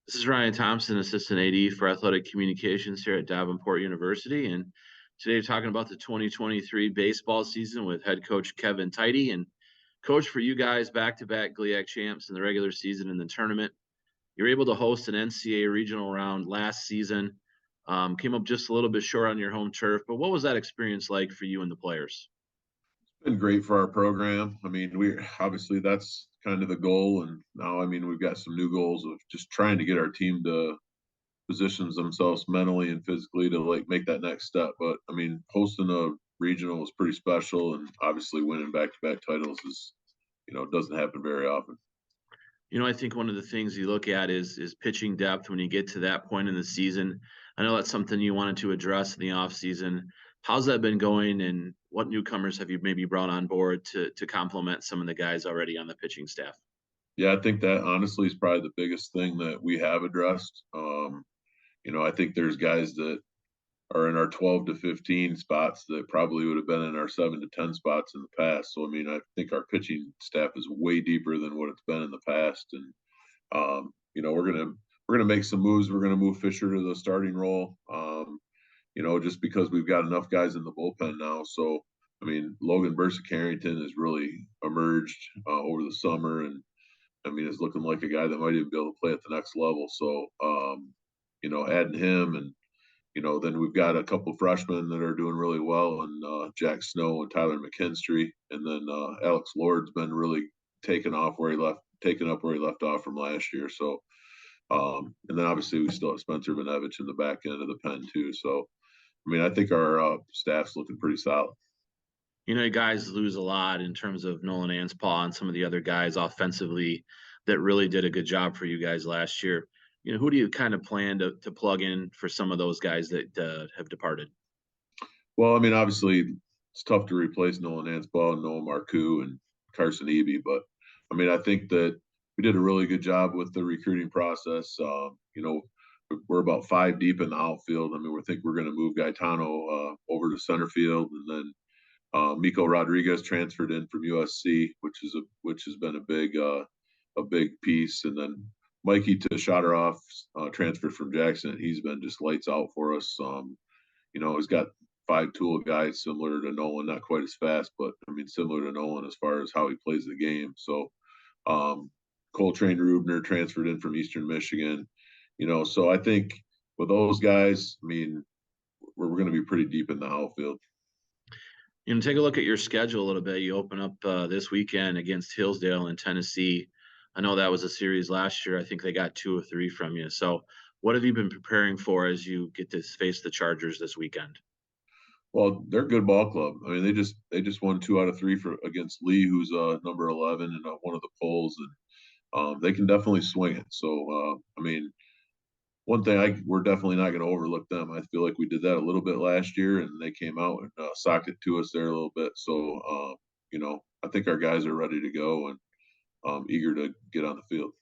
This is Ryan Thompson, Assistant AD for Athletic Communications here at Davenport University. And today we're talking about the 2023 baseball season with head coach Kevin Tidey. And coach, for you guys, back-to-back GLIAC champs in the regular season and the tournament. You're able to host an NCAA regional round last season. Came up just a little bit short on your home turf, but what was that experience like for you and the players? Been great for our program. I mean, we obviously that's kind of the goal, and now I mean we've got some new goals of just trying to get our team to positions themselves mentally and physically to like make that next step. But I mean, hosting a regional is pretty special, and obviously winning back-to-back titles is doesn't happen very often. I think one of the things you look at is pitching depth when you get to that point in the season. I know that's something you wanted to address in the offseason. How's that been going, and what newcomers have you maybe brought on board to complement some of the guys already on the pitching staff? Yeah, I think that honestly is probably the biggest thing that we have addressed. I think there's guys that are in our 12 to 15 spots that probably would have been in our 7 to 10 spots in the past. So, I mean, I think our pitching staff is way deeper than what it's been in the past. And, we're going to make some moves. We're going to move Fisher to the starting role, just because we've got enough guys in the bullpen now. So, I mean, Logan Bursa Carrington has really emerged over the summer. And, I mean, is looking like a guy that might even be able to play at the next level. So, adding him and then we've got a couple freshmen that are doing really well, and Jack Snow and Tyler McKinstry, and then Alex Lord's been really taking up where he left off from last year. So, and then obviously we still have Spencer Benovich in the back end of the pen too. So, I mean, I think our staff's looking pretty solid. You guys lose a lot in terms of Nolan Anspaugh and some of the other guys offensively that really did a good job for you guys last year. Who do you kind of plan to plug in for some of those guys that have departed? Well, I mean, obviously it's tough to replace Nolan Anspaugh and Noah Marcoux and Carson Eby, but I mean, I think that we did a really good job with the recruiting process. We're about 5 deep in the outfield. I mean, we think we're going to move Gaetano over to center field, and then Miko Rodriguez transferred in from USC, which has been a big piece, and then Mikey Tashadaroff transferred from Jackson. He's been just lights out for us. He's got 5-tool guys similar to Nolan, not quite as fast, but I mean similar to Nolan as far as how he plays the game. So Coltrane Rubner transferred in from Eastern Michigan. So I think with those guys, I mean, we're going to be pretty deep in the outfield. Take a look at your schedule a little bit. You open up this weekend against Hillsdale in Tennessee. I know that was a series last year. I think they got 2 or 3 from you. So what have you been preparing for as you get to face the Chargers this weekend? Well, they're a good ball club. I mean, they just won 2 out of 3 against Lee, who's number 11 and one of the polls, and they can definitely swing it. So, I mean, one thing we're definitely not going to overlook them. I feel like we did that a little bit last year, and they came out and socked it to us there a little bit. So, I think our guys are ready to go and eager to get on the field.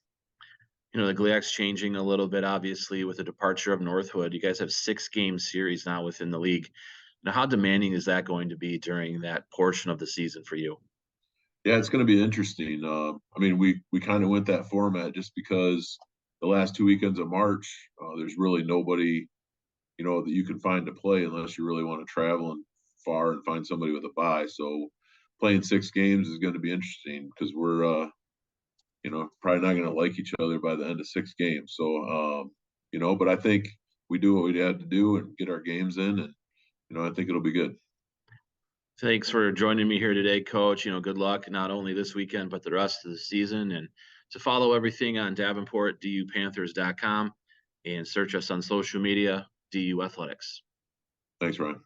The GLIAC's changing a little bit, obviously, with the departure of Northwood. You guys have 6-game series now within the league. Now, how demanding is that going to be during that portion of the season for you? Yeah, it's going to be interesting. I mean, we kind of went that format just because the last 2 weekends of March, there's really nobody, that you can find to play unless you really want to travel and far and find somebody with a bye. So playing 6 games is going to be interesting because we're, probably not going to like each other by the end of 6 games. So, but I think we do what we had to do and get our games in, and I think it'll be good. Thanks for joining me here today, Coach. Good luck not only this weekend, but the rest of the season. And to follow everything on DavenportDUPanthers.com and search us on social media, DU Athletics. Thanks, Ryan.